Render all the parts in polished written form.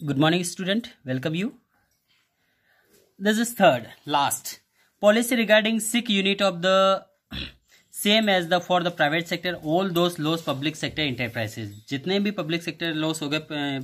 Good morning, student. Welcome you. This is third, last. Policy regarding sick unit of the same as the for the private sector. All those lost public sector enterprises. जितने भी public sector loss हो गए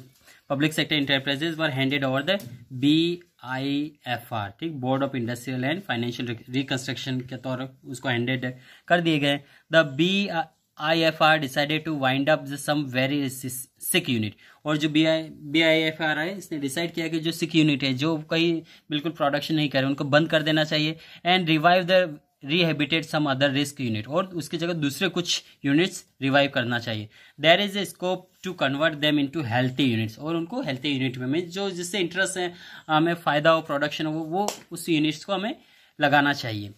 public sector enterprises were handed over the BIFR, ठीक, Board of Industrial and Financial Reconstruction के तौर उसको handed कर दिए गए. The BIFR decided to wind up some very sick unit. और जो BIFR है इसने डिसाइड किया कि जो सिक यूनिट है जो कहीं बिल्कुल प्रोडक्शन नहीं कर रहे उनको बंद कर देना चाहिए and revive the rehabilitate some other risk unit, और उसकी जगह दूसरे कुछ यूनिट्स रिवाइव करना चाहिए. There is a scope to convert them into healthy units, और उनको हेल्थी यूनिट में जो जिससे इंटरेस्ट है हमें फ़ायदा हो प्रोडक्शन हो वो उस यूनिट्स को हमें लगाना चाहिए.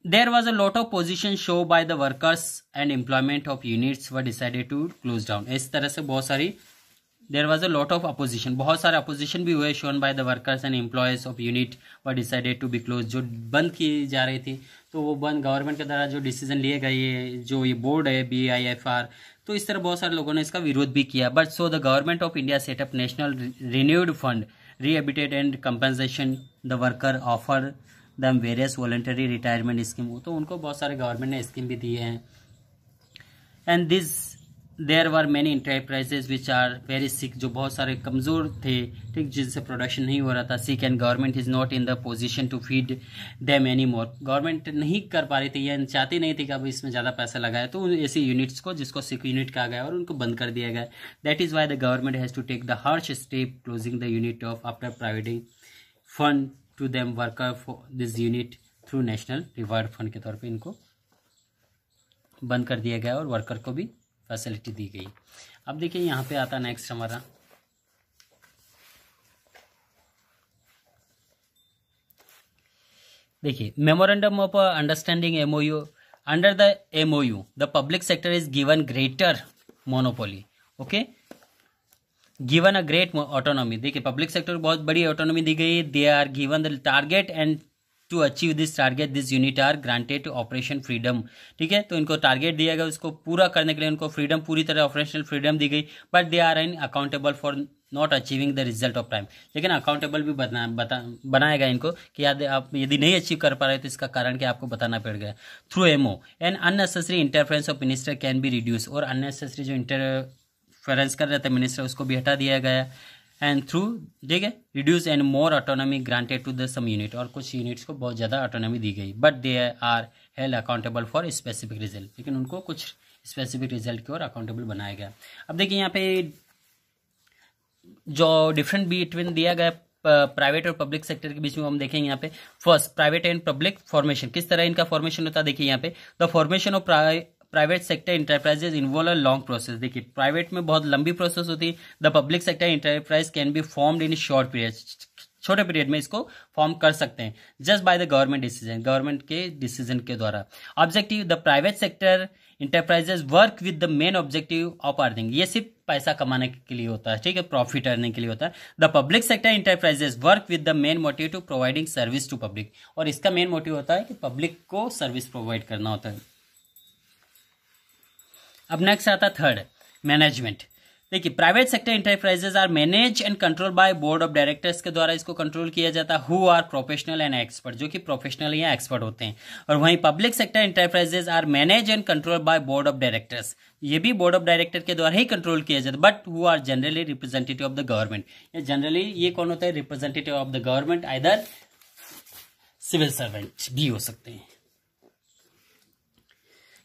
There was a lot of position show by the workers and employment of units were decided to close down. इस तरह से बहुत सारी there was a lot of opposition, बहुत सारे opposition भी हुए shown by the workers and employees of unit were decided to be closed. जो बंद की जा रही थी तो वो बंद गवर्नमेंट के द्वारा जो डिसीजन लिए गए जो ये बोर्ड है BIFR, तो इस तरह बहुत सारे लोगों ने इसका विरोध भी किया. But so the government of India set up national renewed fund rehabilitate and compensation the worker offer them various voluntary retirement scheme, तो उनको बहुत सारे गवर्नमेंट ने स्कीम भी दिए हैं. And this there were many enterprises which are very sick, जो बहुत सारे कमज़ोर थे, ठीक, जिनसे प्रोडक्शन नहीं हो रहा था. Sick and government is not in the position to feed them any more, government नहीं कर पा रही थी या चाहती नहीं थी कि अब इसमें ज़्यादा पैसा लगाए, तो ऐसी यूनिट्स को जिसको सिक यूनिट कहा गया और उनको बंद कर दिया गया. That is why the government has to take the harsh step closing the unit of after privating fund to them worker for this unit through national reward fund के तौर पे इनको बंद कर दिया गया और वर्कर को भी फैसिलिटी दी गई. अब देखिए यहाँ पे आता नेक्स्ट हमारा देखिए memorandum of understanding MOU. Under the MOU the public sector is given greater monopoly, okay, given a great autonomy. देखिए पब्लिक सेक्टर को बहुत बड़ी ऑटोनॉमी दी गई. They are given the target and to achieve this target this unit are granted operation freedom, ठीक है. तो इनको टारगेट दिया गया, उसको पूरा करने के लिए उनको फ्रीडम, पूरी तरह ऑपरेशनल फ्रीडम दी गई. But they are in accountable for not achieving the result of time, लेकिन अकाउंटेबल भी बनाया गया इनको कि आप यदि नहीं अचीव कर पा रहे तो इसका कारण क्या आपको बताना पड़ गया. Through MO and unnecessary interference of minister can be reduce, और अननेसेसरी जो इंटरफेरेंस कर रहे थे मिनिस्टर उसको भी हटा दिया गया. एंड थ्रू, ठीक है, reduce and more autonomy granted to the some unit, और कुछ यूनिट्स को बहुत ज़्यादा ऑटोनॉमी दी गई. But they are held accountable for specific result, लेकिन उनको कुछ स्पेसिफिक रिजल्ट की ओर अकाउंटेबल बनाया गया. अब देखिए यहाँ पे जो डिफरेंट बिटवीन दिया गया प्राइवेट और पब्लिक सेक्टर के बीच में हम देखेंगे यहाँ पे. First, private and public formation, किस तरह इनका फॉर्मेशन होता है. देखिए यहाँ पे the formation of private sector enterprises involve a long process. देखिए प्राइवेट में बहुत लंबी प्रोसेस होती है. The public sector enterprise can be formed in short period, छोटे पीरियड में इसको फॉर्म कर सकते हैं just by the government decision, government के डिसीजन के द्वारा. Objective, the private sector enterprises work with the main objective of earning, ये सिर्फ पैसा कमाने के लिए होता है, ठीक है, प्रॉफिट अर्निंग के लिए होता है. The public sector enterprises work with the main motive to providing service to public, और इसका मेन मोटिव होता है कि पब्लिक को सर्विस प्रोवाइड करना होता है. अब नेक्स्ट आता है थर्ड, मैनेजमेंट. देखिए private sector enterprises are manage and control by board of directors के द्वारा इसको कंट्रोल किया जाता है. Who are professional and expert, जो कि प्रोफेशनल या एक्सपर्ट होते हैं. और वहीं public sector enterprises are manage and control by board of directors, ये भी बोर्ड ऑफ डायरेक्टर के द्वारा ही कंट्रोल किया जाता है. But who are generally representative of the government, generally ये कौन होता है, representative of the government, either civil servant भी हो सकते हैं.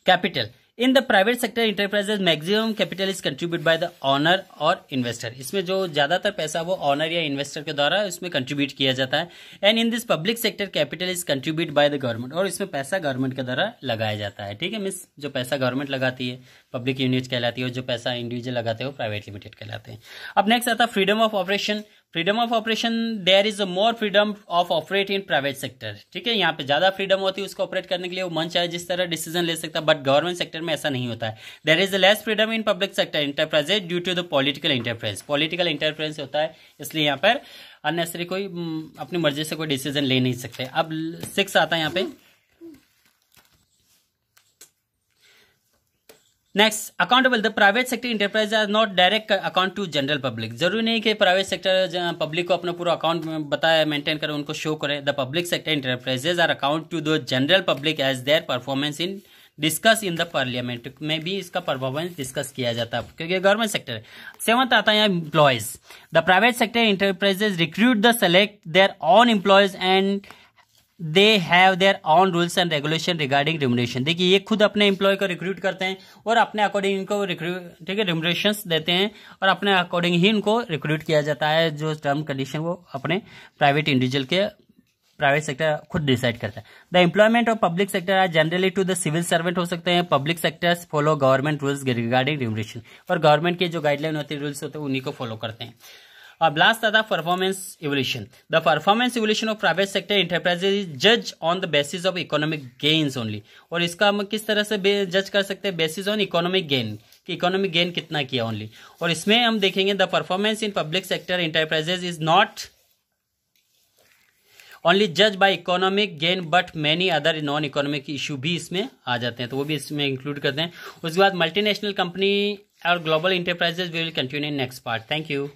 Capital, in the private sector enterprises maximum capital is contribute by the owner और इन्वेस्टर, इसमें जो ज्यादातर पैसा वो ऑनर या इन्वेस्टर के द्वारा इसमें कंट्रीब्यूट किया जाता है. And in this public sector capital is contribute by the government, और इसमें पैसा गवर्नमेंट के द्वारा लगाया जाता है, ठीक है. मिस जो पैसा गवर्नमेंट लगाती है पब्लिक यूनिट कहलाती है, और जो पैसा इंडिविजुअल लगाते हैं वो प्राइवेट लिमिटेड कहलाते हैं. अब नेक्स्ट आता है freedom of operation. Freedom of operation, there is more freedom of operate in private sector, ठीक है. यहाँ पे ज्यादा फ्रीडम होती है उसको ऑपरेट करने के लिए, वो मन चाहे जिस तरह डिसीजन ले सकता है. बट गवर्नमेंट सेक्टर में ऐसा नहीं होता है. There is less freedom in public sector enterprises due to the political interference, political interference होता है, इसलिए यहाँ पर अननेसेसरी कोई अपनी मर्जी से कोई डिसीजन ले नहीं सकते. अब 6 आता है यहाँ पे next, accountable, the private sector enterprise are not direct account to general public. जरूरी नहीं कि प्राइवेट सेक्टर पब्लिक को अपना पूरा अकाउंट बताए, मेंटेन करे, उनको शो करे। The public sector enterprises are account to the general public as their performance in discuss in the parliament में भी इसका परफॉर्मेंस डिस्कस किया जाता है, क्योंकि गवर्नमेंट सेक्टर है। सेवंथ आता है employees, the private sector enterprises recruit the select their own employees and they have their on rules and regulation regarding remuneration. देखिए, ये खुद अपने एम्प्लॉय को रिक्रूट करते हैं और अपने अकॉर्डिंग इनको रिक्रूट, ठीक है, रिम्यूनरेशंस देते हैं और अपने अकॉर्डिंग ही इनको रिक्रूट किया जाता है। जो टर्म कंडीशन वो अपने प्राइवेट इंडिविजुअल के प्राइवेट सेक्टर खुद डिसाइड करता है। The employment of public sector are generally to the civil servant हो सकते हैं। Public sectors follow government rules regarding remuneration, और गवर्नमेंट के जो गाइडलाइन होते हैं, रूल्स होते हैं, उन्हीं को फॉलो करते हैं। अब लास्ट आता performance evolution. The performance evolution of private sector enterprises is जज on the basis of economic gains only. और इसका हम किस तरह से जज कर सकते हैं? बेसिस ऑन इकोनॉमिक गेन, कि इकोनॉमिक गेन कितना किया ओनली। और इसमें हम देखेंगे the performance in public sector enterprises is not only जज by economic gain but many other non economic issue भी इसमें आ जाते हैं, तो वो भी इसमें इंक्लूड करते हैं। उसके बाद मल्टीनेशनल कंपनी और global enterprises will continue in next part. Thank you.